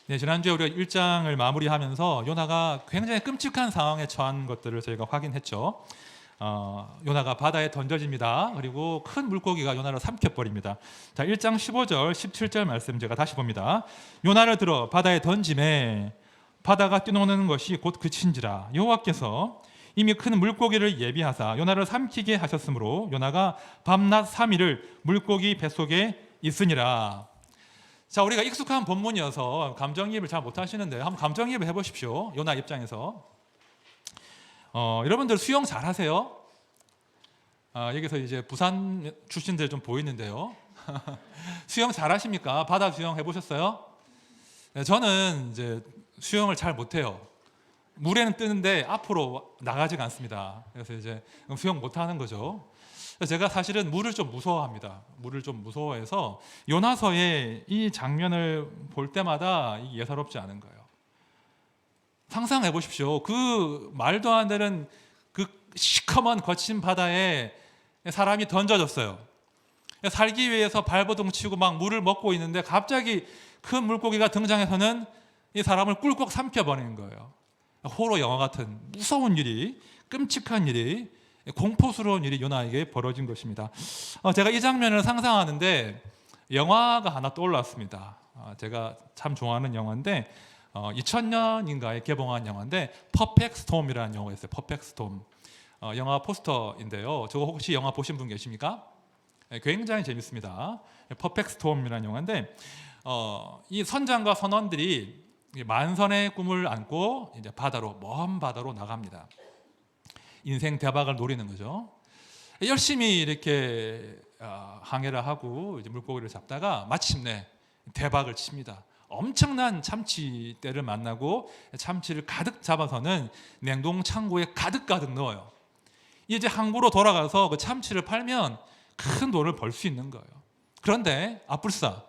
네, 지난주에 우리가 1장을 마무리하면서 요나가 굉장히 끔찍한 상황에 처한 것들을 저희가 확인했죠. 요나가 바다에 던져집니다. 그리고 큰 물고기가 요나를 삼켜버립니다. 자, 1장 15절, 17절 말씀 제가 다시 봅니다. 요나를 들어 바다에 던짐에 바다가 뛰노는 것이 곧 그친지라. 여호와께서 이미 큰 물고기를 예비하사 요나를 삼키게 하셨으므로 요나가 밤낮 3일을 물고기 뱃속에 있으니라. 자, 우리가 익숙한 본문이어서 감정이입을 잘 못하시는데 한번 감정이입을 해보십시오. 요나 입장에서. 여러분들 수영 잘하세요? 여기서 이제 부산 출신들 좀 보이는데요. 수영 잘하십니까? 바다 수영 해보셨어요? 네, 저는 이제 수영을 잘 못해요. 물에는 뜨는데 앞으로 나가지가 않습니다. 그래서 이제 수영 못하는 거죠. 제가 사실은 물을 좀 무서워합니다. 물을 좀 무서워해서 요나서의 이 장면을 볼 때마다 예사롭지 않은 거예요. 상상해 보십시오. 그 말도 안 되는 그 시커먼 거친 바다에 사람이 던져졌어요. 살기 위해서 발버둥 치고 막 물을 먹고 있는데 갑자기 큰 물고기가 등장해서는 이 사람을 꿀꺽 삼켜버리는 거예요. 호러 영화 같은 무서운 일이, 끔찍한 일이, 공포스러운 일이 요나에게 벌어진 것입니다. 제가 이 장면을 상상하는데 영화가 하나 떠올랐습니다. 제가 참 좋아하는 영화인데 2000년인가에 개봉한 영화인데 퍼펙트 스톰이라는 영화가 있어요. 퍼펙트 스톰. 영화 포스터인데요. 저거 혹시 영화 보신 분 계십니까? 굉장히 재밌습니다. 퍼펙트 스톰이라는 영화인데 이 선장과 선원들이 만선의 꿈을 안고 이제 바다로, 먼 바다로 나갑니다. 인생 대박을 노리는 거죠. 열심히 이렇게 항해를 하고 이제 물고기를 잡다가 마침내 대박을 칩니다. 엄청난 참치떼를 만나고 참치를 가득 잡아서는 냉동 창고에 가득 넣어요. 이제 항구로 돌아가서 그 참치를 팔면 큰 돈을 벌 수 있는 거예요. 그런데 아뿔싸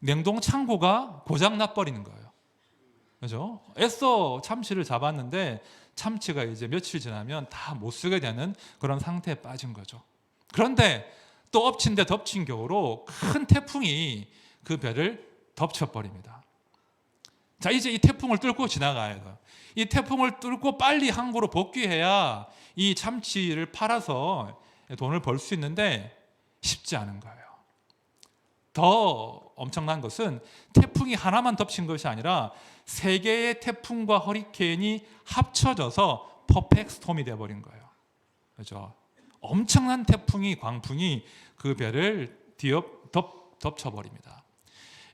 냉동 창고가 고장 나 버리는 거예요. 그죠? 애써 참치를 잡았는데 참치가 이제 며칠 지나면 다 못 쓰게 되는 그런 상태에 빠진 거죠. 그런데 또 엎친 데 덮친 격으로 큰 태풍이 그 배를 덮쳐버립니다. 자, 이제 이 태풍을 뚫고 지나가야 돼요. 이 태풍을 뚫고 빨리 항구로 복귀해야 이 참치를 팔아서 돈을 벌 수 있는데 쉽지 않은 거예요. 더 엄청난 것은 태풍이 하나만 덮친 것이 아니라 세 개의 태풍과 허리케인이 합쳐져서 퍼펙트 스톰이 되어버린 거예요. 그렇죠? 엄청난 태풍이, 광풍이 그 배를 덮쳐버립니다.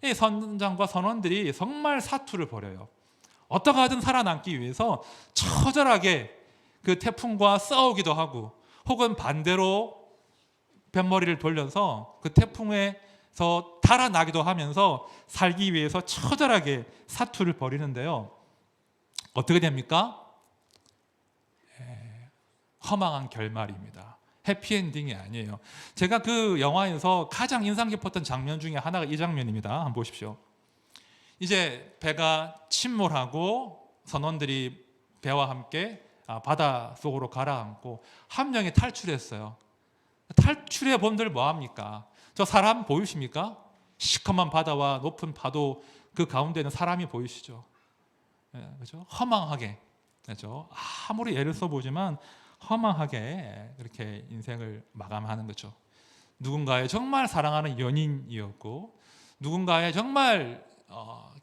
이 선장과 선원들이 정말 사투를 벌여요. 어떻게 하든 살아남기 위해서 처절하게 그 태풍과 싸우기도 하고 혹은 반대로 뱃머리를 돌려서 그 태풍에서 달아나기도 하면서 살기 위해서 처절하게 사투를 벌이는데요. 어떻게 됩니까? 허망한 결말입니다. 해피엔딩이 아니에요. 제가 그 영화에서 가장 인상 깊었던 장면 중에 하나가 이 장면입니다. 한번 보십시오. 이제 배가 침몰하고 선원들이 배와 함께 바다 속으로 가라앉고 한 명이 탈출했어요. 탈출해 본들 뭐합니까? 저 사람 보이십니까? 시커먼 바다와 높은 파도 그 가운데는 사람이 보이시죠? 그렇죠? 허망하게, 그렇죠? 아무리 애를 써보지만 허망하게 그렇게 인생을 마감하는 거죠. 누군가의 정말 사랑하는 연인이었고 누군가의 정말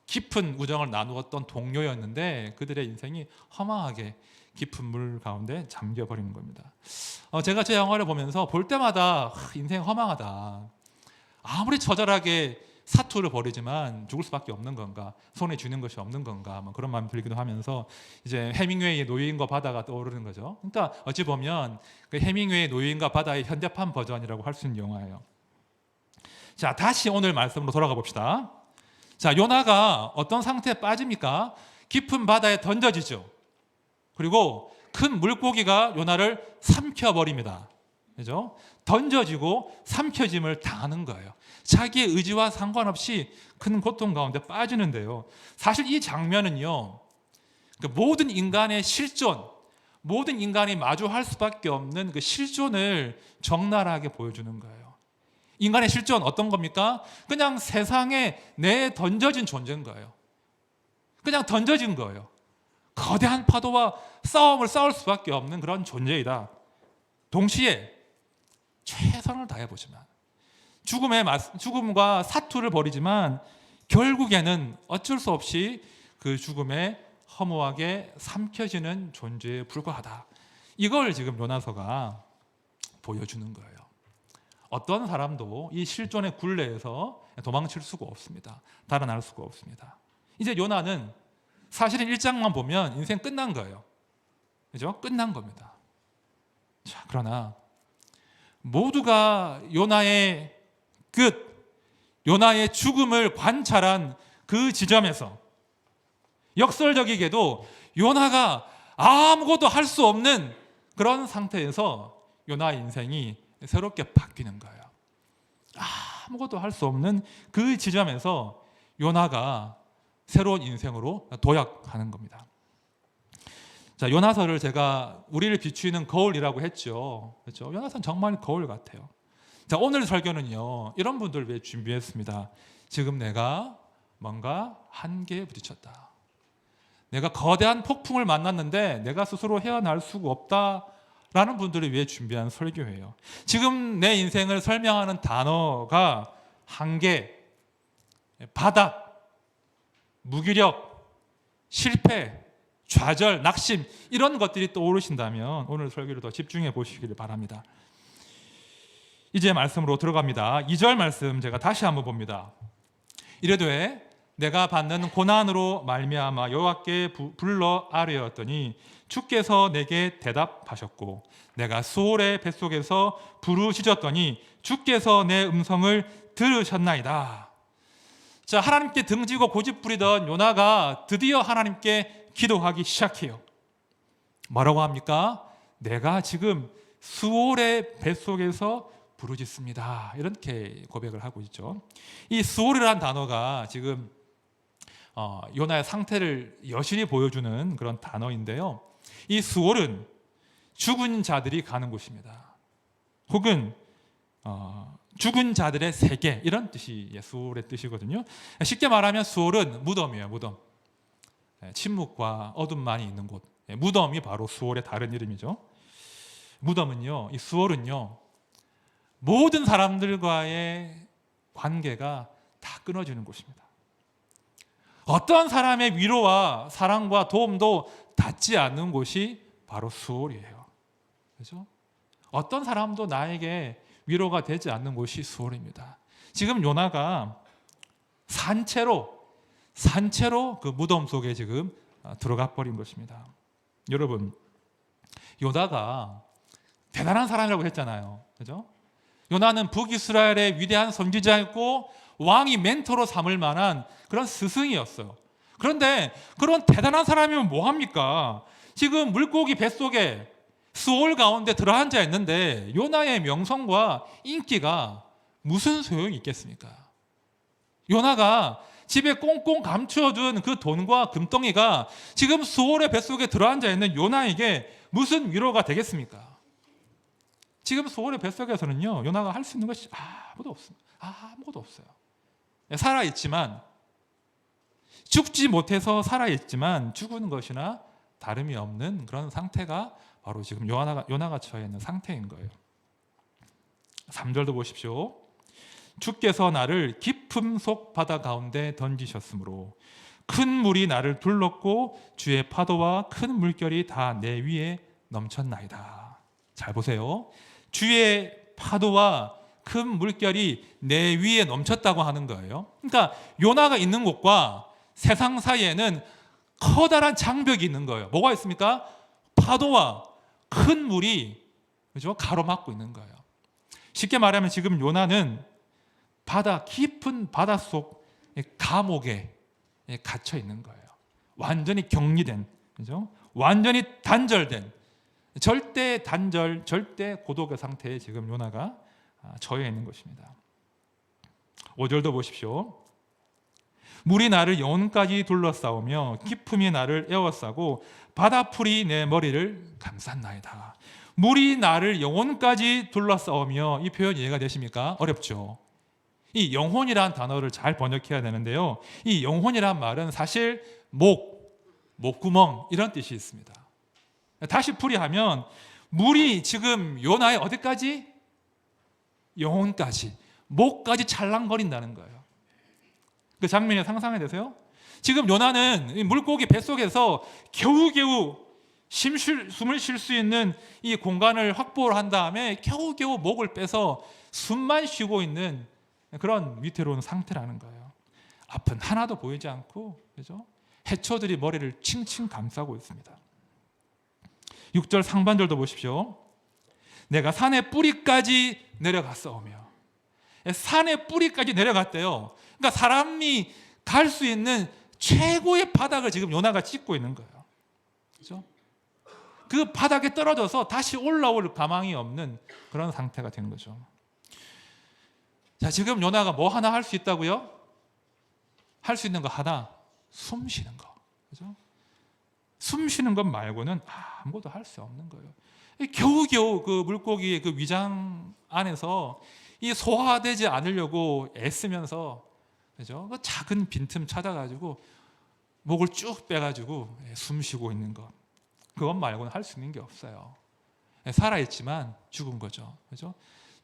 깊은 우정을 나누었던 동료였는데 그들의 인생이 허망하게 깊은 물 가운데 잠겨버리는 겁니다. 제가 제 영화를 보면서 볼 때마다 인생 허망하다. 아무리 처절하게 사투를 벌이지만 죽을 수밖에 없는 건가, 손에 쥐는 것이 없는 건가, 뭐 그런 마음이 들기도 하면서 이제 해밍웨이의 노예인과 바다가 떠오르는 거죠. 그러니까 어찌 보면 그 해밍웨이의 노예인과 바다의 현대판 버전이라고 할 수 있는 영화예요. 자, 다시 오늘 말씀으로 돌아가 봅시다. 자, 요나가 어떤 상태에 빠집니까? 깊은 바다에 던져지죠. 그리고 큰 물고기가 요나를 삼켜버립니다. 그죠? 던져지고 삼켜짐을 당하는 거예요. 자기의 의지와 상관없이 큰 고통 가운데 빠지는데요. 사실 이 장면은요, 모든 인간의 실존, 모든 인간이 마주할 수밖에 없는 그 실존을 적나라하게 보여주는 거예요. 인간의 실존 어떤 겁니까? 그냥 세상에 내던져진 존재인 거예요. 그냥 던져진 거예요. 거대한 파도와 싸울 수밖에 없는 그런 존재이다. 동시에 최선을 다해보지만 죽음과 사투를 벌이지만 결국에는 어쩔 수 없이 그 죽음에 허무하게 삼켜지는 존재에 불과하다. 이걸 지금 요나서가 보여주는 거예요. 어떤 사람도 이 실존의 굴레에서 도망칠 수가 없습니다. 달아날 수가 없습니다. 이제 요나는 사실은 1장만 보면 인생 끝난 거예요. 그죠? 끝난 겁니다. 자, 그러나 모두가 요나의 끝, 요나의 죽음을 관찰한 그 지점에서 역설적이게도 요나가 아무것도 할 수 없는 그런 상태에서 요나의 인생이 새롭게 바뀌는 거예요. 아무것도 할 수 없는 그 지점에서 요나가 새로운 인생으로 도약하는 겁니다. 자, 요나서를 제가 우리를 비추는 거울이라고 했죠. 그렇죠? 요나서는 정말 거울 같아요. 자, 오늘 설교는요, 이런 분들을 위해 준비했습니다. 지금 내가 뭔가 한계에 부딪혔다. 내가 거대한 폭풍을 만났는데 내가 스스로 헤어날 수가 없다라는 분들을 위해 준비한 설교예요. 지금 내 인생을 설명하는 단어가 한계, 바닥, 무기력, 실패, 좌절, 낙심 이런 것들이 떠오르신다면 오늘 설교를 더 집중해 보시기를 바랍니다. 이제 말씀으로 들어갑니다. 2절 말씀 제가 다시 한번 봅니다. 이르되 내가 받는 고난으로 말미암아 여호와께 불러 아뢰었더니 주께서 내게 대답하셨고 내가 수월의 뱃속에서 부르짖었더니 주께서 내 음성을 들으셨나이다. 자, 하나님께 등지고 고집부리던 요나가 드디어 하나님께 기도하기 시작해요. 뭐라고 합니까? 내가 지금 수월의 뱃속에서 부르짖습니다. 이렇게 고백을 하고 있죠. 이 수월이라는 단어가 지금 요나의 상태를 여실히 보여주는 그런 단어인데요. 이 수월은 죽은 자들이 가는 곳입니다. 혹은 죽은 자들의 세계 이런 뜻이 수월의 뜻이거든요. 쉽게 말하면 수월은 무덤이에요. 무덤. 침묵과 어둠만이 있는 곳. 무덤이 바로 수월의 다른 이름이죠. 무덤은요, 이 수월은요, 모든 사람들과의 관계가 다 끊어지는 곳입니다. 어떤 사람의 위로와 사랑과 도움도 닿지 않는 곳이 바로 수월이에요. 그렇죠? 어떤 사람도 나에게 위로가 되지 않는 곳이 수월입니다. 지금 요나가 산채로 그 무덤 속에 지금 들어가 버린 것입니다. 여러분, 요나가 대단한 사람이라고 했잖아요. 그죠? 요나는 북이스라엘의 위대한 선지자였고 왕이 멘토로 삼을 만한 그런 스승이었어요. 그런데 그런 대단한 사람이면 뭐합니까? 지금 물고기 뱃속에 수월 가운데 들어앉아 있는데 요나의 명성과 인기가 무슨 소용이 있겠습니까? 요나가 집에 꽁꽁 감추어둔 그 돈과 금덩이가 지금 수월의 뱃속에 들어앉아 있는 요나에게 무슨 위로가 되겠습니까? 지금 수월의 뱃속에서는요, 요나가 할 수 있는 것이 아무것도 없습니다. 아무것도 없어요. 살아있지만, 죽지 못해서 살아있지만 죽은 것이나 다름이 없는 그런 상태가 바로 지금 요나가 처해 있는 상태인 거예요. 3절도 보십시오. 주께서 나를 깊음 속 바다 가운데 던지셨으므로 큰 물이 나를 둘렀고 주의 파도와 큰 물결이 다 내 위에 넘쳤나이다. 잘 보세요. 주의 파도와 큰 물결이 내 위에 넘쳤다고 하는 거예요. 그러니까 요나가 있는 곳과 세상 사이에는 커다란 장벽이 있는 거예요. 뭐가 있습니까? 파도와 큰 물이, 그죠? 가로막고 있는 거예요. 쉽게 말하면 지금 요나는 깊은 바닷속 감옥에 갇혀 있는 거예요. 완전히 격리된, 그죠? 완전히 단절된, 절대 단절, 절대 고독의 상태에 지금 요나가 처해 있는 것입니다. 5절도 보십시오. 물이 나를 영혼까지 둘러싸우며 깊음이 나를 에워싸고 바다풀이 내 머리를 감쌌나이다. 물이 나를 영혼까지 둘러싸우며, 이 표현 이해가 되십니까? 어렵죠. 이 영혼이라는 단어를 잘 번역해야 되는데요. 이 영혼이란 말은 사실 목구멍 이런 뜻이 있습니다. 다시 풀이하면 물이 지금 요나의 어디까지? 영혼까지, 목까지 찰랑거린다는 거예요. 그 장면이 상상이 되세요? 지금 요나는 물고기 뱃속에서 겨우겨우 숨을 쉴 수 있는 이 공간을 확보를 한 다음에 겨우겨우 목을 빼서 숨만 쉬고 있는 그런 위태로운 상태라는 거예요. 앞은 하나도 보이지 않고, 그죠? 해초들이 머리를 칭칭 감싸고 있습니다. 6절 상반절도 보십시오. 내가 산의 뿌리까지 내려갔사오며. 산의 뿌리까지 내려갔대요. 그러니까 사람이 갈 수 있는 최고의 바닥을 지금 요나가 찍고 있는 거예요. 그죠? 그 바닥에 떨어져서 다시 올라올 가망이 없는 그런 상태가 된 거죠. 자, 지금 요나가 뭐 하나 할 수 있다고요? 할 수 있는 거 하나, 숨 쉬는 거. 그죠? 숨 쉬는 것 말고는 아무것도 할 수 없는 거예요. 겨우겨우 그 물고기의 그 위장 안에서 이 소화되지 않으려고 애쓰면서, 그죠? 그 작은 빈틈 찾아가지고 목을 쭉 빼가지고 숨 쉬고 있는 것. 그것 말고는 할 수 있는 게 없어요. 살아있지만 죽은 거죠. 그죠?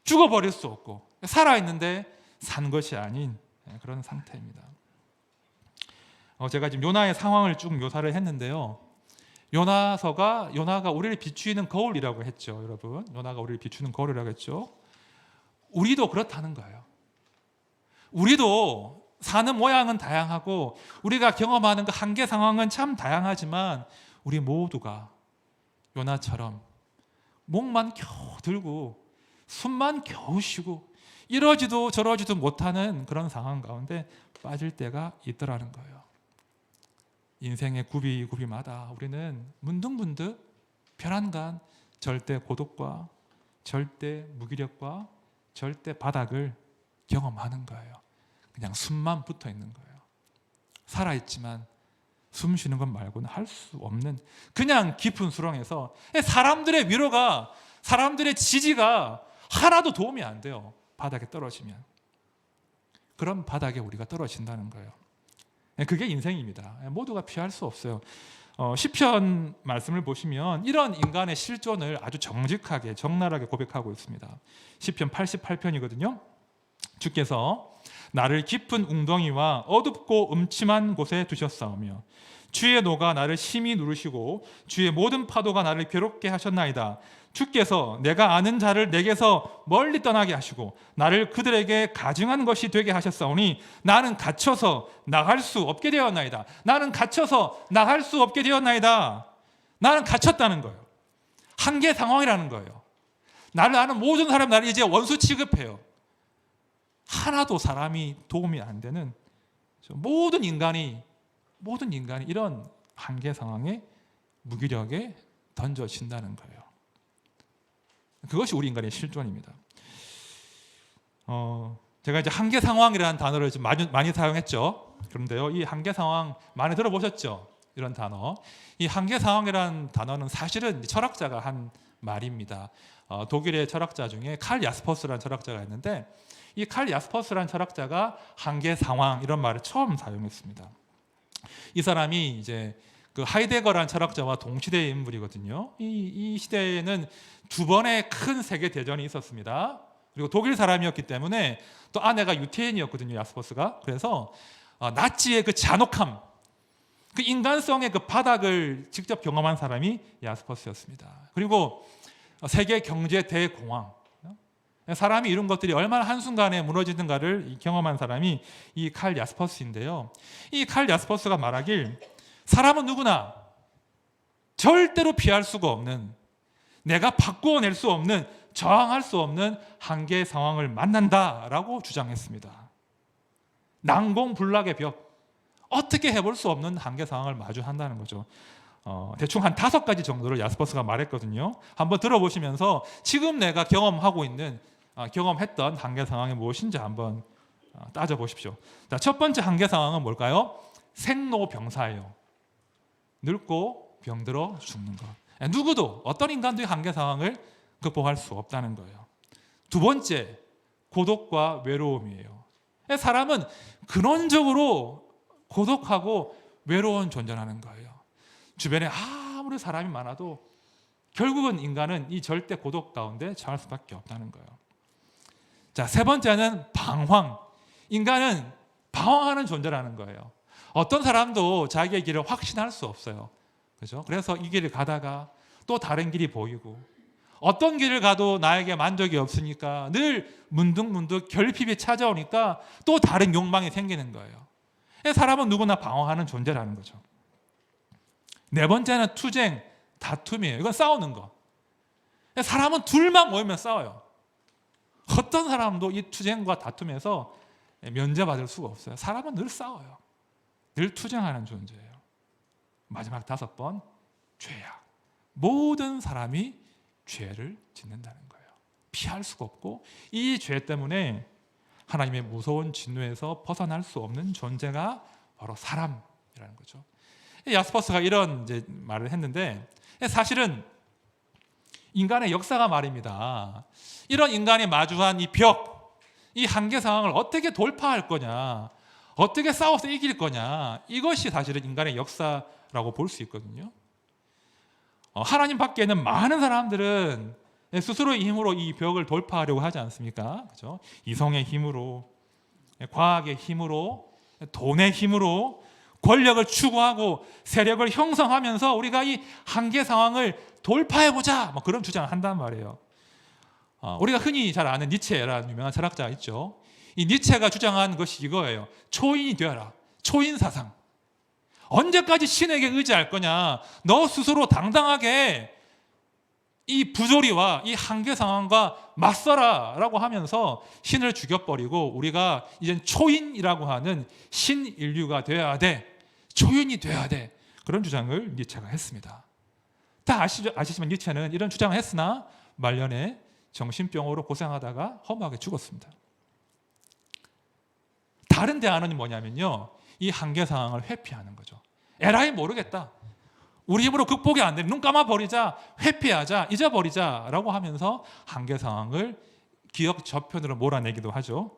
죽어버릴 수 없고, 살아있는데 산 것이 아닌 그런 상태입니다. 제가 지금 요나의 상황을 쭉 묘사를 했는데요. 요나가 우리를 비추는 거울이라고 했죠, 여러분. 요나가 우리를 비추는 거울이라고 했죠. 우리도 그렇다는 거예요. 우리도 사는 모양은 다양하고 우리가 경험하는 그 한계 상황은 참 다양하지만 우리 모두가 요나처럼 목만 겨우 들고 숨만 겨우 쉬고 이러지도 저러지도 못하는 그런 상황 가운데 빠질 때가 있더라는 거예요. 인생의 구비마다 우리는 문득문득 편안간 절대 고독과 절대 무기력과 절대 바닥을 경험하는 거예요. 그냥 숨만 붙어 있는 거예요. 살아있지만 숨 쉬는 것 말고는 할 수 없는 그냥 깊은 수렁에서 사람들의 위로가, 사람들의 지지가 하나도 도움이 안 돼요. 바닥에 떨어지면. 그런 바닥에 우리가 떨어진다는 거예요. 그게 인생입니다. 모두가 피할 수 없어요. 시편 말씀을 보시면 이런 인간의 실존을 아주 정직하게 적나라하게 고백하고 있습니다. 시편 88편이거든요. 주께서 나를 깊은 웅덩이와 어둡고 음침한 곳에 두셨사오며 주의 노가 나를 심히 누르시고 주의 모든 파도가 나를 괴롭게 하셨나이다. 주께서 내가 아는 자를 내게서 멀리 떠나게 하시고 나를 그들에게 가증한 것이 되게 하셨사오니 나는 갇혀서 나갈 수 없게 되었나이다. 나는 갇혀서 나갈 수 없게 되었나이다. 나는 갇혔다는 거예요. 한계 상황이라는 거예요. 나를 아는 모든 사람이 나를 이제 원수 취급해요. 하나도 사람이 도움이 안 되는 모든 인간이 이런 한계 상황에 무기력에 던져진다는 거예요. 그것이 우리 인간의 실존입니다. 제가 이제 한계 상황이라는 단어를 좀 많이 사용했죠. 그런데요, 이 한계 상황 많이 들어보셨죠? 이런 단어. 이 한계 상황이라는 단어는 사실은 철학자가 한 말입니다. 독일의 철학자 중에 칼 야스퍼스라는 철학자가 있는데 이 칼 야스퍼스라는 철학자가 한계 상황 이런 말을 처음 사용했습니다. 이 사람이 이제 그 하이데거라는 철학자와 동시대의 인물이거든요. 이 시대에는 두 번의 큰 세계 대전이 있었습니다. 그리고 독일 사람이었기 때문에 또 아내가 유태인이었거든요, 야스퍼스가. 그래서 나치의 그 잔혹함, 그 인간성의 그 바닥을 직접 경험한 사람이 야스퍼스였습니다. 그리고 세계 경제 대공황, 사람이 이룬 것들이 얼마나 한순간에 무너지는가를 경험한 사람이 이 칼 야스퍼스인데요. 이 칼 야스퍼스가 말하길 사람은 누구나 절대로 피할 수가 없는, 내가 바꾸어낼 수 없는, 저항할 수 없는 한계 상황을 만난다라고 주장했습니다. 난공불락의 벽, 어떻게 해볼 수 없는 한계 상황을 마주한다는 거죠. 대충 한 5가지 정도를 야스퍼스가 말했거든요. 한번 들어보시면서 지금 내가 경험했던 한계 상황이 무엇인지 한번 따져보십시오. 자, 첫 번째 한계 상황은 뭘까요? 생로병사예요. 늙고 병들어 죽는 것. 누구도, 어떤 인간도 이 한계 상황을 극복할 수 없다는 거예요. 두 번째, 고독과 외로움이에요. 사람은 근원적으로 고독하고 외로운 존재라는 거예요. 주변에 아무리 사람이 많아도 결국은 인간은 이 절대 고독 가운데 처할 수밖에 없다는 거예요. 자, 세 번째는 방황. 인간은 방황하는 존재라는 거예요. 어떤 사람도 자기의 길을 확신할 수 없어요. 그죠? 그래서 이 길을 가다가 또 다른 길이 보이고, 어떤 길을 가도 나에게 만족이 없으니까 늘 문득문득 결핍이 찾아오니까 또 다른 욕망이 생기는 거예요. 사람은 누구나 방황하는 존재라는 거죠. 네 번째는 투쟁, 다툼이에요. 이건 싸우는 거. 사람은 둘만 모이면 싸워요. 어떤 사람도 이 투쟁과 다툼에서 면제받을 수가 없어요. 사람은 늘 싸워요. 늘 투쟁하는 존재예요. 마지막 5번, 죄악. 모든 사람이 죄를 짓는다는 거예요. 피할 수가 없고, 이 죄 때문에 하나님의 무서운 진노에서 벗어날 수 없는 존재가 바로 사람이라는 거죠. 야스퍼스가 이런 이제 말을 했는데, 사실은 인간의 역사가 말입니다. 이런 인간이 마주한 이 벽, 이 한계 상황을 어떻게 돌파할 거냐, 어떻게 싸워서 이길 거냐, 이것이 사실은 인간의 역사라고 볼 수 있거든요. 하나님 밖에는 많은 사람들은 스스로의 힘으로 이 벽을 돌파하려고 하지 않습니까? 그렇죠? 이성의 힘으로, 과학의 힘으로, 돈의 힘으로 권력을 추구하고 세력을 형성하면서 우리가 이 한계 상황을 돌파해보자, 뭐 그런 주장을 한단 말이에요. 우리가 흔히 잘 아는 니체라는 유명한 철학자가 있죠. 이 니체가 주장한 것이 이거예요. 초인이 되어라. 초인 사상. 언제까지 신에게 의지할 거냐? 너 스스로 당당하게 이 부조리와 이 한계 상황과 맞서라 라고 하면서 신을 죽여버리고 우리가 이젠 초인이라고 하는 신인류가 되어야 돼. 초인이 되어야 돼. 그런 주장을 니체가 했습니다. 다 아시지만 니체는 이런 주장을 했으나 말년에 정신병으로 고생하다가 허무하게 죽었습니다. 다른 대안은 뭐냐면요, 이 한계 상황을 회피하는 거죠. 에라이 모르겠다, 우리 힘으로 극복이 안 돼, 눈 감아버리자, 회피하자, 잊어버리자 라고 하면서 한계 상황을 기억 저편으로 몰아내기도 하죠.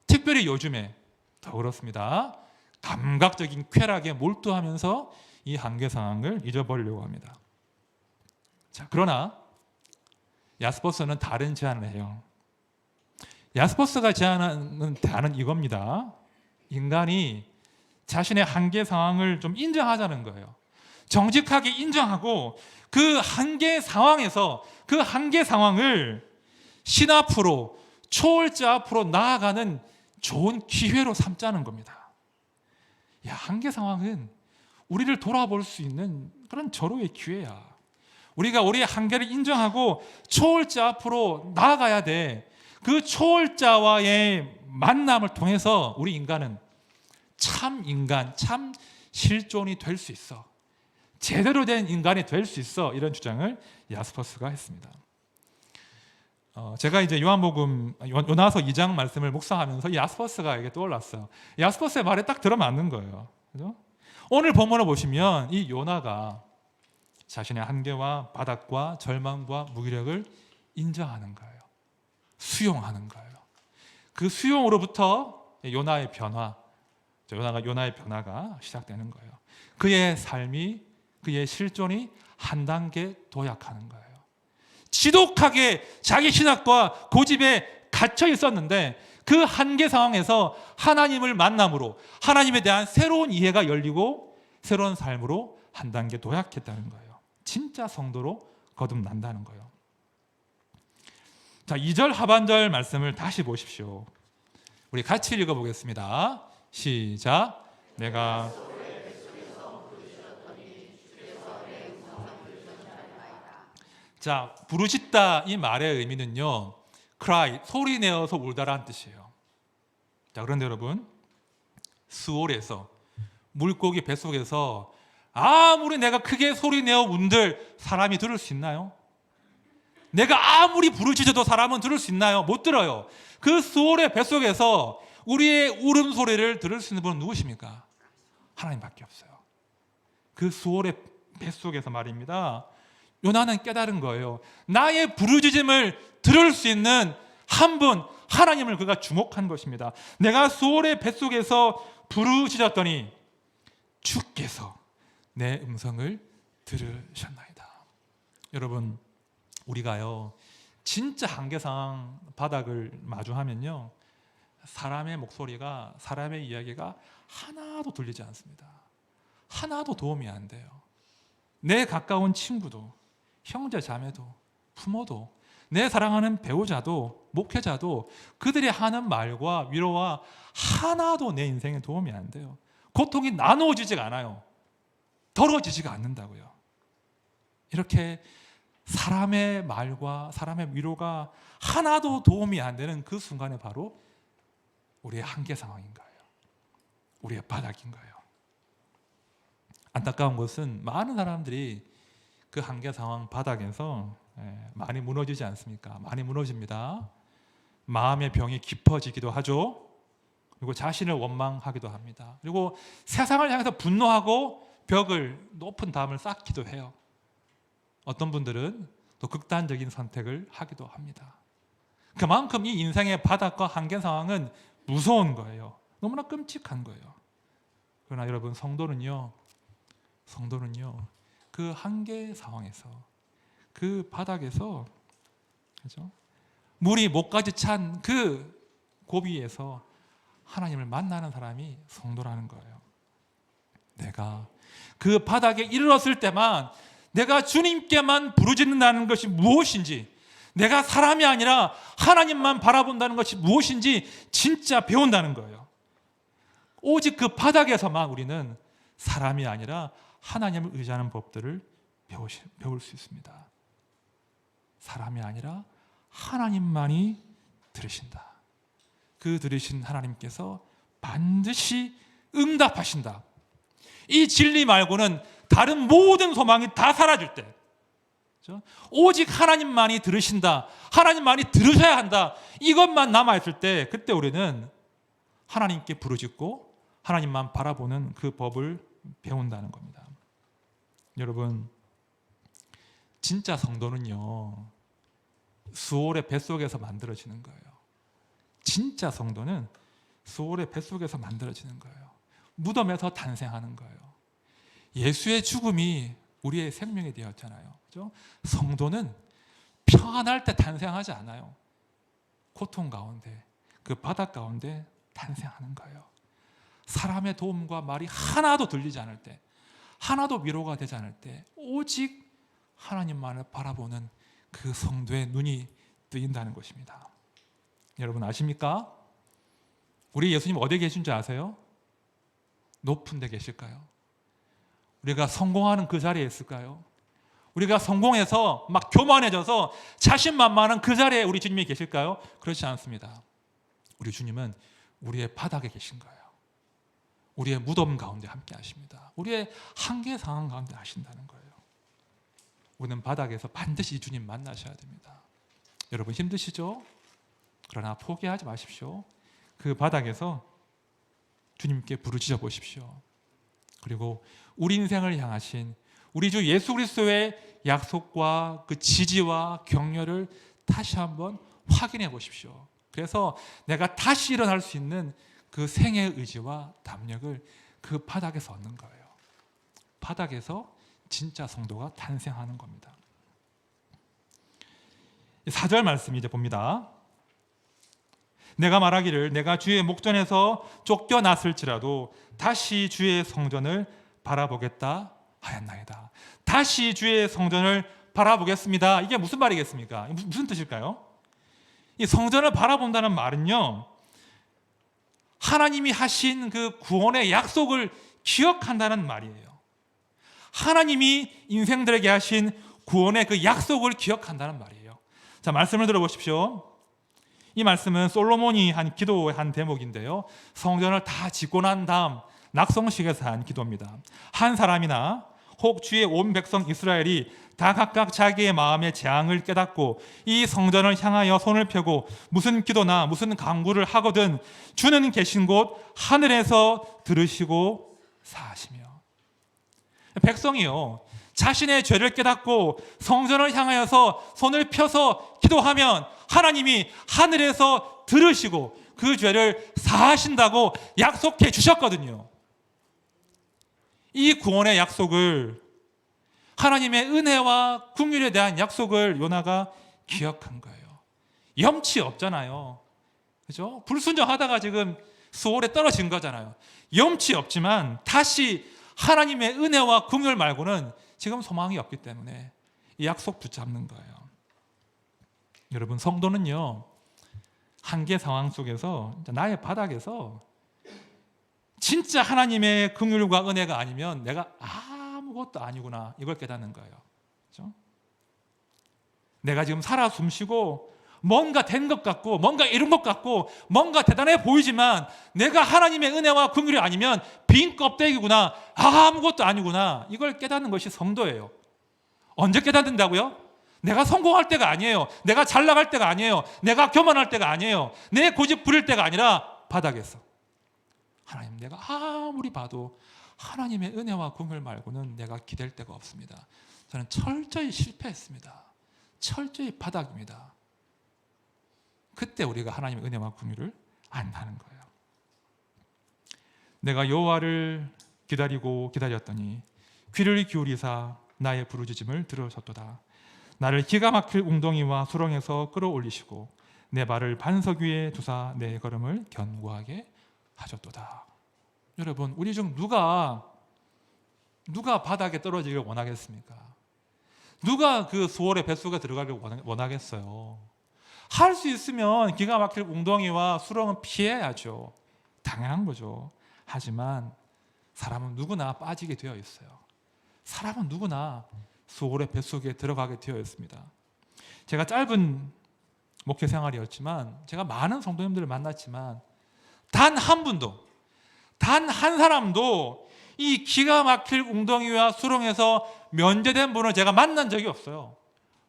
특별히 요즘에 더 그렇습니다. 감각적인 쾌락에 몰두하면서 이 한계 상황을 잊어버리려고 합니다. 자, 그러나 야스퍼스는 다른 제안을 해요. 야스퍼스가 제안하는 대안은 이겁니다. 인간이 자신의 한계 상황을 좀 인정하자는 거예요. 정직하게 인정하고 그 한계 상황에서 그 한계 상황을 신 앞으로, 초월자 앞으로 나아가는 좋은 기회로 삼자는 겁니다. 야, 한계 상황은 우리를 돌아볼 수 있는 그런 절호의 기회야. 우리가 우리의 한계를 인정하고 초월자 앞으로 나아가야 돼. 그 초월자와의 만남을 통해서 우리 인간은 참 인간, 참 실존이 될 수 있어. 제대로 된 인간이 될 수 있어. 이런 주장을 야스퍼스가 했습니다. 제가 이제 요한복음 요나서 2장 말씀을 묵상하면서 야스퍼스가 이게 떠올랐어요. 야스퍼스의 말에 딱 들어맞는 거예요. 그죠? 오늘 본문을 보시면 이 요나가 자신의 한계와 바닥과 절망과 무기력을 인정하는 거예요. 수용하는 거예요. 그 수용으로부터 요나의 변화가 시작되는 거예요. 그의 삶이, 그의 실존이 한 단계 도약하는 거예요. 지독하게 자기 신학과 고집에 갇혀 있었는데 그 한계 상황에서 하나님을 만남으로 하나님에 대한 새로운 이해가 열리고 새로운 삶으로 한 단계 도약했다는 거예요. 진짜 성도로 거듭난다는 거예요. 자, 2절 하반절 말씀을 다시 보십시오. 우리 같이 읽어보겠습니다. 시작. 내가 자, 부르짖다 이 말의 의미는요, cry, 소리 내어서 울다라는 뜻이에요. 자, 그런데 여러분, 수월에서 물고기 뱃속에서 아무리 내가 크게 소리 내어 운들 사람이 들을 수 있나요? 내가 아무리 부르짖어도 사람은 들을 수 있나요? 못 들어요. 그 수월의 뱃속에서 우리의 울음소리를 들을 수 있는 분은 누구십니까? 하나님밖에 없어요. 그 수월의 뱃속에서 말입니다, 요나는 깨달은 거예요. 나의 부르짖음을 들을 수 있는 한 분 하나님을 그가 주목한 것입니다. 내가 수월의 뱃속에서 부르짖었더니 주께서 내 음성을 들으셨나이다. 여러분, 우리가요 진짜 한계상 바닥을 마주하면요 사람의 목소리가, 사람의 이야기가 하나도 들리지 않습니다. 하나도 도움이 안 돼요. 내 가까운 친구도, 형제 자매도, 부모도, 내 사랑하는 배우자도, 목회자도 그들이 하는 말과 위로와 하나도 내 인생에 도움이 안 돼요. 고통이 나누어지지가 않아요. 덜어지지가 않는다고요. 이렇게 사람의 말과 사람의 위로가 하나도 도움이 안 되는 그 순간에 바로 우리의 한계 상황인 거예요. 우리의 바닥인 거예요. 안타까운 것은 많은 사람들이 그 한계 상황 바닥에서 많이 무너지지 않습니까? 많이 무너집니다. 마음의 병이 깊어지기도 하죠. 그리고 자신을 원망하기도 합니다. 그리고 세상을 향해서 분노하고 벽을, 높은 담을 쌓기도 해요. 어떤 분들은 또 극단적인 선택을 하기도 합니다. 그만큼 이 인생의 바닥과 한계 상황은 무서운 거예요. 너무나 끔찍한 거예요. 그러나 여러분, 성도는요 그 한계 상황에서, 그 바닥에서, 그죠? 물이 목까지 찬 그 고비에서 하나님을 만나는 사람이 성도라는 거예요. 내가 그 바닥에 이르렀을 때만 내가 주님께만 부르짖는다는 것이 무엇인지, 내가 사람이 아니라 하나님만 바라본다는 것이 무엇인지 진짜 배운다는 거예요. 오직 그 바닥에서만 우리는 사람이 아니라 하나님을 의지하는 법들을 배울 수 있습니다. 사람이 아니라 하나님만이 들으신다. 그 들으신 하나님께서 반드시 응답하신다. 이 진리 말고는 다른 모든 소망이 다 사라질 때, 오직 하나님만이 들으신다, 하나님만이 들으셔야 한다, 이것만 남아있을 때, 그때 우리는 하나님께 부르짖고 하나님만 바라보는 그 법을 배운다는 겁니다. 여러분, 진짜 성도는요 수월의 뱃속에서 만들어지는 거예요. 진짜 성도는 수월의 뱃속에서 만들어지는 거예요. 무덤에서 탄생하는 거예요. 예수의 죽음이 우리의 생명이 되었잖아요. 그렇죠? 성도는 평안할 때 탄생하지 않아요. 고통 가운데, 그 바닥 가운데 탄생하는 거예요. 사람의 도움과 말이 하나도 들리지 않을 때, 하나도 위로가 되지 않을 때 오직 하나님만을 바라보는 그 성도의 눈이 뜨인다는 것입니다. 여러분 아십니까? 우리 예수님 어디에 계신 줄 아세요? 높은 데 계실까요? 우리가 성공하는 그 자리에 있을까요? 우리가 성공해서 막 교만해져서 자신만만한 그 자리에 우리 주님이 계실까요? 그렇지 않습니다. 우리 주님은 우리의 바닥에 계신 거예요. 우리의 무덤 가운데 함께 하십니다. 우리의 한계 상황 가운데 하신다는 거예요. 우리는 바닥에서 반드시 주님 만나셔야 됩니다. 여러분 힘드시죠? 그러나 포기하지 마십시오. 그 바닥에서 주님께 부르짖어 보십시오. 그리고 우리 인생을 향하신 우리 주 예수 그리스도의 약속과 그 지지와 격려를 다시 한번 확인해 보십시오. 그래서 내가 다시 일어날 수 있는 그 생의 의지와 담력을 그 바닥에서 얻는 거예요. 바닥에서 진짜 성도가 탄생하는 겁니다. 4절 말씀 이제 봅니다. 내가 말하기를 내가 주의 목전에서 쫓겨났을지라도 다시 주의 성전을 바라보겠다 하였나이다. 다시 주의 성전을 바라보겠습니다. 이게 무슨 말이겠습니까? 무슨 뜻일까요? 이 성전을 바라본다는 말은요, 하나님이 하신 그 구원의 약속을 기억한다는 말이에요. 하나님이 인생들에게 하신 구원의 그 약속을 기억한다는 말이에요. 자, 말씀을 들어보십시오. 이 말씀은 솔로몬이 한 기도의 한 대목인데요, 성전을 다 짓고 난 다음 낙성식에서 한 기도입니다. 한 사람이나 혹 주의 온 백성 이스라엘이 다 각각 자기의 마음의 재앙을 깨닫고 이 성전을 향하여 손을 펴고 무슨 기도나 무슨 간구를 하거든 주는 계신 곳 하늘에서 들으시고 사하시며. 백성이요, 자신의 죄를 깨닫고 성전을 향하여서 손을 펴서 기도하면 하나님이 하늘에서 들으시고 그 죄를 사하신다고 약속해 주셨거든요. 이 구원의 약속을, 하나님의 은혜와 긍휼에 대한 약속을 요나가 기억한 거예요. 염치 없잖아요. 그죠? 불순종하다가 지금 수월에 떨어진 거잖아요. 염치 없지만 다시 하나님의 은혜와 긍휼 말고는 지금 소망이 없기 때문에 이 약속 붙잡는 거예요. 여러분, 성도는요, 한계 상황 속에서 나의 바닥에서 진짜 하나님의 긍휼과 은혜가 아니면 내가 아무것도 아니구나, 이걸 깨닫는 거예요. 그렇죠? 내가 지금 살아 숨쉬고 뭔가 된 것 같고 뭔가 이룬 것 같고 뭔가 대단해 보이지만 내가 하나님의 은혜와 긍휼이 아니면 빈 껍데기구나, 아무것도 아니구나, 이걸 깨닫는 것이 성도예요. 언제 깨닫는다고요? 내가 성공할 때가 아니에요. 내가 잘 나갈 때가 아니에요. 내가 교만할 때가 아니에요. 내 고집 부릴 때가 아니라 바닥에서 하나님, 내가 아무리 봐도 하나님의 은혜와 긍휼 말고는 내가 기댈 데가 없습니다. 저는 철저히 실패했습니다. 철저히 바닥입니다. 그때 우리가 하나님의 은혜와 긍휼을 안다는 거예요. 내가 여호와를 기다리고 기다렸더니 귀를 기울이사 나의 부르짖음을 들으셨도다. 나를 기가 막힐 웅덩이와 수렁에서 끌어올리시고 내 발을 반석 위에 두사 내 걸음을 견고하게 하셨도다. 여러분, 우리 중 누가 바닥에 떨어지길 원하겠습니까? 누가 그 수월의 뱃속에 들어가길 원하겠어요? 할 수 있으면 기가 막힐 웅덩이와 수렁은 피해야죠. 당연한 거죠. 하지만 사람은 누구나 빠지게 되어 있어요. 사람은 누구나 수월의 뱃속에 들어가게 되어 있습니다. 제가 짧은 목회 생활이었지만 제가 많은 성도님들을 만났지만 단 한 분도, 단 한 사람도 이 기가 막힐 웅덩이와 수렁에서 면제된 분을 제가 만난 적이 없어요.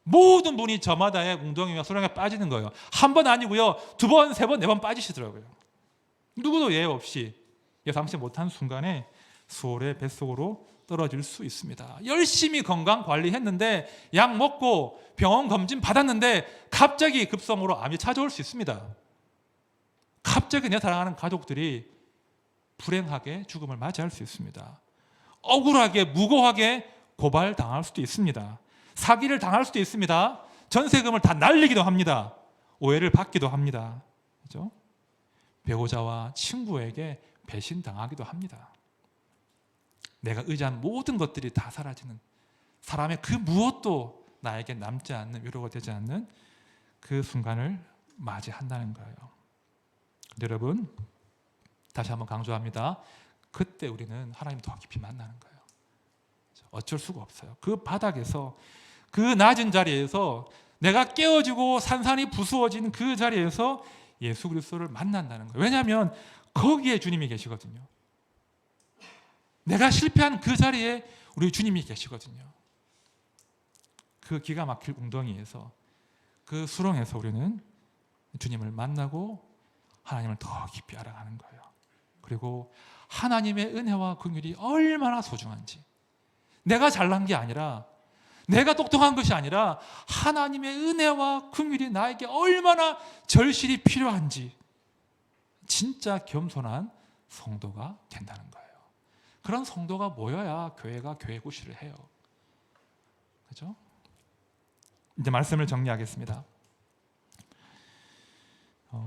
모든 분이 저마다의 웅덩이와 수렁에 빠지는 거예요. 한 번 아니고요, 두 번, 세 번, 네 번 빠지시더라고요. 누구도 예외 없이 예상치 못한 순간에 수월의 뱃속으로 떨어질 수 있습니다. 열심히 건강 관리했는데 약 먹고 병원 검진 받았는데 갑자기 급성으로 암이 찾아올 수 있습니다. 갑자기 내 사랑하는 가족들이 불행하게 죽음을 맞이할 수 있습니다. 억울하게, 무고하게 고발당할 수도 있습니다. 사기를 당할 수도 있습니다. 전세금을 다 날리기도 합니다. 오해를 받기도 합니다. 그렇죠? 배우자와 친구에게 배신당하기도 합니다. 내가 의지한 모든 것들이 다 사라지는, 사람의 그 무엇도 나에게 남지 않는, 위로가 되지 않는 그 순간을 맞이한다는 거예요. 여러분, 다시 한번 강조합니다. 그때 우리는 하나님 더 깊이 만나는 거예요. 어쩔 수가 없어요. 그 바닥에서, 그 낮은 자리에서, 내가 깨어지고 산산이 부수어진 그 자리에서 예수 그리스도를 만난다는 거예요. 왜냐하면 거기에 주님이 계시거든요. 내가 실패한 그 자리에 우리 주님이 계시거든요. 그 기가 막힐 웅덩이에서, 그 수렁에서 우리는 주님을 만나고 하나님을 더 깊이 알아가는 거예요. 그리고 하나님의 은혜와 긍휼이 얼마나 소중한지, 내가 잘난 게 아니라, 내가 똑똑한 것이 아니라 하나님의 은혜와 긍휼이 나에게 얼마나 절실히 필요한지 진짜 겸손한 성도가 된다는 거예요. 그런 성도가 모여야 교회가 교회 구실을 해요. 그렇죠? 이제 말씀을 정리하겠습니다.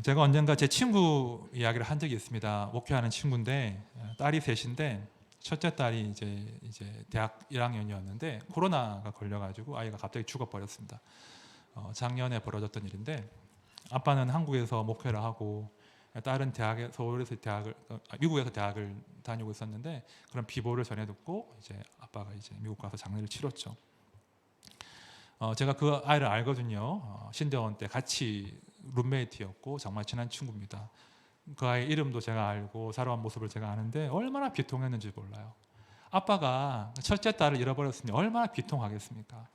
제가 언젠가 제 친구 이야기를 한 적이 있습니다. 목회하는 친구인데 딸이 셋인데 첫째 딸이 이제 대학 1학년이었는데 코로나가 걸려가지고 아이가 갑자기 죽어버렸습니다. 작년에 벌어졌던 일인데 아빠는 한국에서 목회를 하고 딸은 미국에서 대학을 다니고 있었는데 그런 비보를 전해 듣고 이제 아빠가 이제 미국 가서 장례를 치렀죠. 제가 그 아이를 알거든요. 신대원 때 같이 룸메이트였고 정말 친한 친구입니다. 그 아이 이름도 제가 알고 살아온 모습을 제가 아는데 얼마나 비통했는지 몰라요. 아빠가 첫째 딸을 잃어버렸으니 얼마나 비통하겠습니까?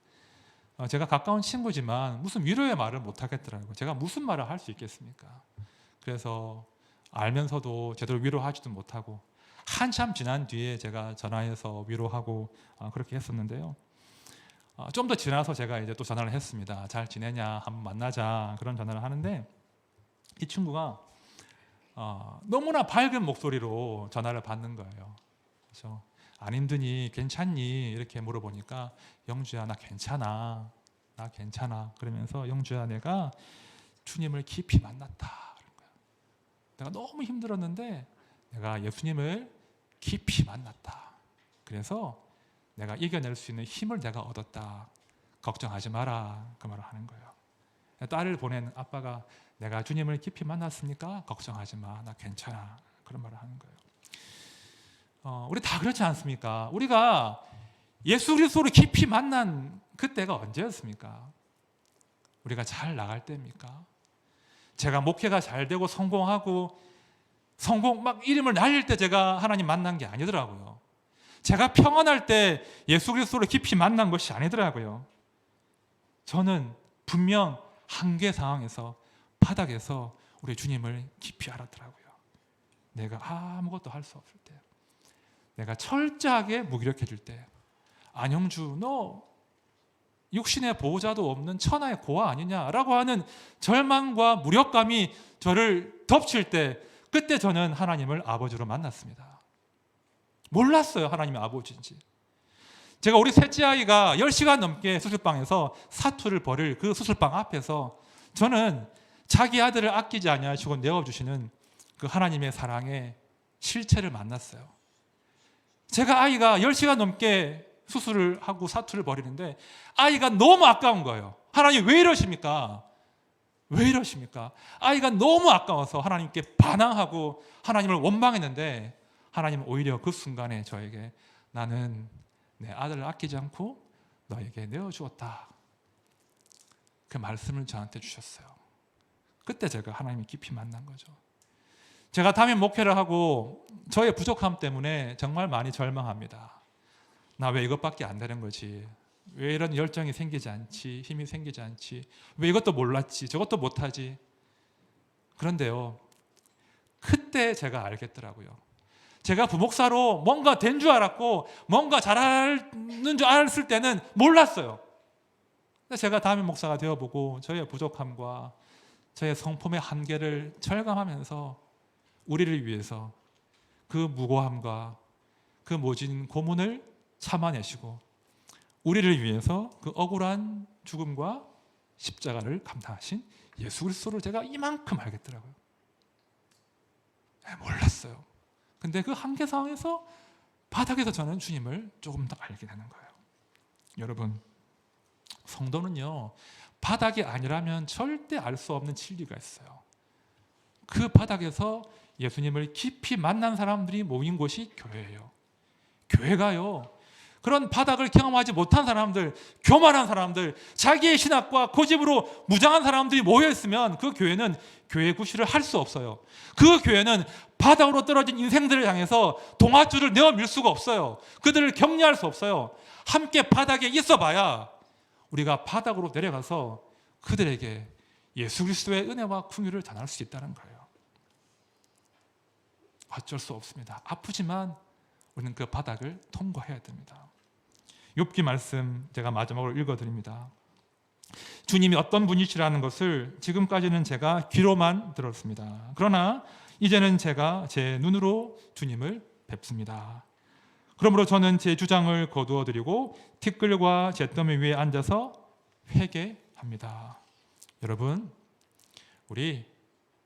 제가 가까운 친구지만 무슨 위로의 말을 못 하겠더라고요. 제가 무슨 말을 할 수 있겠습니까? 그래서 알면서도 제대로 위로하지도 못하고 한참 지난 뒤에 제가 전화해서 위로하고 그렇게 했었는데요. 좀 더 지나서 제가 이제 또 전화를 했습니다. 잘 지내냐, 한번 만나자, 그런 전화를 하는데 이 친구가 너무나 밝은 목소리로 전화를 받는 거예요. 그래서 안 힘드니, 괜찮니, 이렇게 물어보니까 영주야, 나 괜찮아, 나 괜찮아, 그러면서 영주야, 내가 주님을 깊이 만났다. 그런 거예요. 내가 너무 힘들었는데 내가 예수님을 깊이 만났다. 그래서 내가 이겨낼 수 있는 힘을 내가 얻었다. 걱정하지 마라, 그 말을 하는 거예요. 딸을 보낸 아빠가 내가 주님을 깊이 만났으니까 걱정하지 마, 나 괜찮아, 그런 말을 하는 거예요. 우리 다 그렇지 않습니까? 우리가 예수 그리스도를 깊이 만난 그때가 언제였습니까? 우리가 잘 나갈 때입니까? 제가 목회가 잘 되고 성공하고 막 이름을 날릴 때 제가 하나님 만난 게 아니더라고요. 제가 평안할 때 예수 그리스도를 깊이 만난 것이 아니더라고요. 저는 분명 한계 상황에서, 바닥에서 우리 주님을 깊이 알았더라고요. 내가 아무것도 할 수 없을 때, 내가 철저하게 무기력해질 때, 안영주 너 육신의 보호자도 없는 천하의 고아 아니냐라고 하는 절망과 무력감이 저를 덮칠 때, 그때 저는 하나님을 아버지로 만났습니다. 몰랐어요, 하나님의 아버지인지. 제가 우리 셋째 아이가 10시간 넘게 수술방에서 사투를 벌일 그 수술방 앞에서 저는 자기 아들을 아끼지 아니하시고 내어주시는 그 하나님의 사랑의 실체를 만났어요. 제가 아이가 10시간 넘게 수술을 하고 사투를 벌이는데 아이가 너무 아까운 거예요. 하나님 왜 이러십니까? 왜 이러십니까? 아이가 너무 아까워서 하나님께 반항하고 하나님을 원망했는데 하나님은 오히려 그 순간에 저에게 나는 내 아들을 아끼지 않고 너에게 내어주었다, 그 말씀을 저한테 주셨어요. 그때 제가 하나님을 깊이 만난 거죠. 제가 담임 목회를 하고 저의 부족함 때문에 정말 많이 절망합니다. 나 왜 이것밖에 안 되는 거지? 왜 이런 열정이 생기지 않지? 힘이 생기지 않지? 왜 이것도 몰랐지? 저것도 못하지? 그런데요, 그때 제가 알겠더라고요. 제가 부목사로 뭔가 된 줄 알았고 뭔가 잘하는 줄 알았을 때는 몰랐어요. 근데 제가 담임 목사가 되어보고 저의 부족함과 저의 성품의 한계를 절감하면서 우리를 위해서 그 무고함과 그 모진 고문을 참아내시고 우리를 위해서 그 억울한 죽음과 십자가를 감당하신 예수 그리스도를 제가 이만큼 알겠더라고요. 몰랐어요. 근데 그 한계 상황에서 바닥에서 저는 주님을 조금 더 알게 되는 거예요. 여러분, 성도는요, 바닥이 아니라면 절대 알 수 없는 진리가 있어요. 그 바닥에서 예수님을 깊이 만난 사람들이 모인 곳이 교회예요. 교회가요, 그런 바닥을 경험하지 못한 사람들, 교만한 사람들, 자기의 신학과 고집으로 무장한 사람들이 모여있으면 그 교회는 교회 구실을 할 수 없어요. 그 교회는 바닥으로 떨어진 인생들을 향해서 동아줄을 내어밀 수가 없어요. 그들을 격려할 수 없어요. 함께 바닥에 있어봐야 우리가 바닥으로 내려가서 그들에게 예수 그리스도의 은혜와 긍휼을 전할 수 있다는 거예요. 어쩔 수 없습니다. 아프지만 우리는 그 바닥을 통과해야 됩니다. 욥기 말씀 제가 마지막으로 읽어드립니다. 주님이 어떤 분이시라는 것을 지금까지는 제가 귀로만 들었습니다. 그러나 이제는 제가 제 눈으로 주님을 뵙습니다. 그러므로 저는 제 주장을 거두어 드리고 티끌과 잿더미 위에 앉아서 회개합니다. 여러분, 우리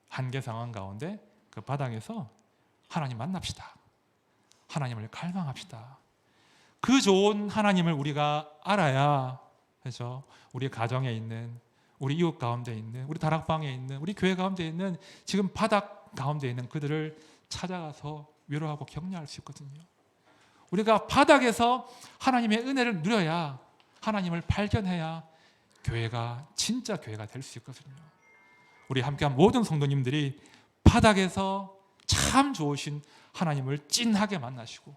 한계 상황 가운데 그 바닥에서 하나님 만납시다. 하나님을 갈망합시다. 그 좋은 하나님을 우리가 알아야, 그렇죠? 우리 가정에 있는, 우리 이웃 가운데 있는, 우리 다락방에 있는, 우리 교회 가운데 있는 지금 바닥 가운데 있는 그들을 찾아가서 위로하고 격려할 수 있거든요. 우리가 바닥에서 하나님의 은혜를 누려야, 하나님을 발견해야 교회가 진짜 교회가 될 수 있거든요. 우리 함께한 모든 성도님들이 바닥에서 참 좋으신 하나님을 찐하게 만나시고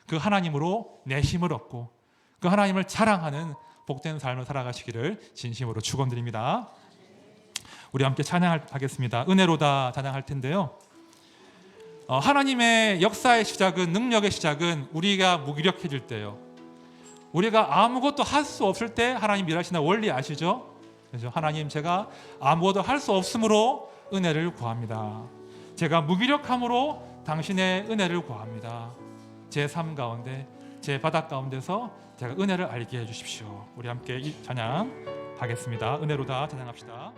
그 하나님으로 내 힘을 얻고 그 하나님을 자랑하는 복된 삶을 살아가시기를 진심으로 축원드립니다. 우리 함께 찬양하겠습니다. 은혜로다 찬양할 텐데요. 하나님의 역사의 시작은, 능력의 시작은 우리가 무기력해질 때요. 우리가 아무것도 할 수 없을 때 하나님 일하시는 원리 아시죠? 그래서 하나님, 제가 아무것도 할 수 없으므로 은혜를 구합니다. 제가 무기력함으로 당신의 은혜를 구합니다. 제 삶 가운데, 제 바닥 가운데서 제가 은혜를 알게 해주십시오. 우리 함께 이 찬양 하겠습니다. 은혜로다 찬양합시다.